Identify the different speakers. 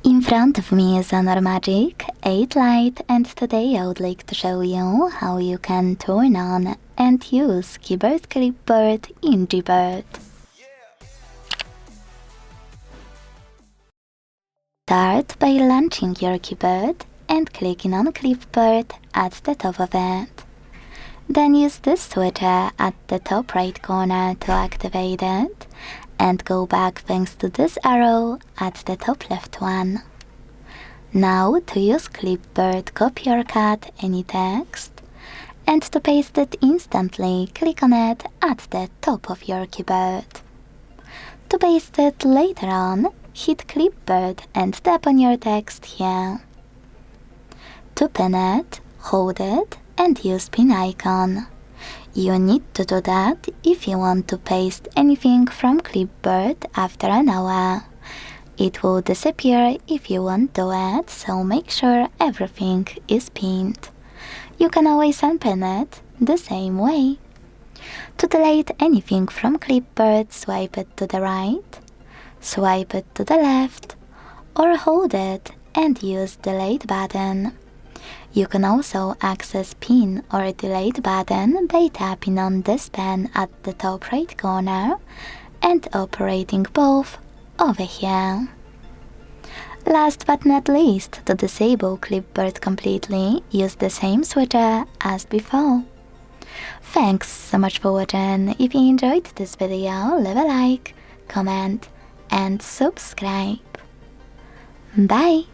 Speaker 1: In front of me is HONOR Magic8 Lite, and today I would like to show you how you can turn on and use Keyboard Clipboard in Keyboard. Start by launching your keyboard and clicking on Clipboard at the top of it. Then use this switcher at the top right corner to activate it, and go back thanks to this arrow at the top left one. Now to use Clipboard, copy or cut any text, and to paste it instantly, click on it at the top of your keyboard. To paste it later on, hit Clipboard and tap on your text here. To pin it, hold it and use pin icon. You need to do that if you want to paste anything from Clipboard after an hour. It will disappear if you won't do it, so make sure everything is pinned. You can always unpin it the same way. To delete anything from Clipboard, swipe it to the right, swipe it to the left, or hold it and use delete button. You can also access pin or delete button by tapping on this pen at the top right corner and operating both over here. Last but not least, to disable Clipboard completely, use the same switcher as before. Thanks so much for watching. If you enjoyed this video, leave a like, comment and subscribe. Bye!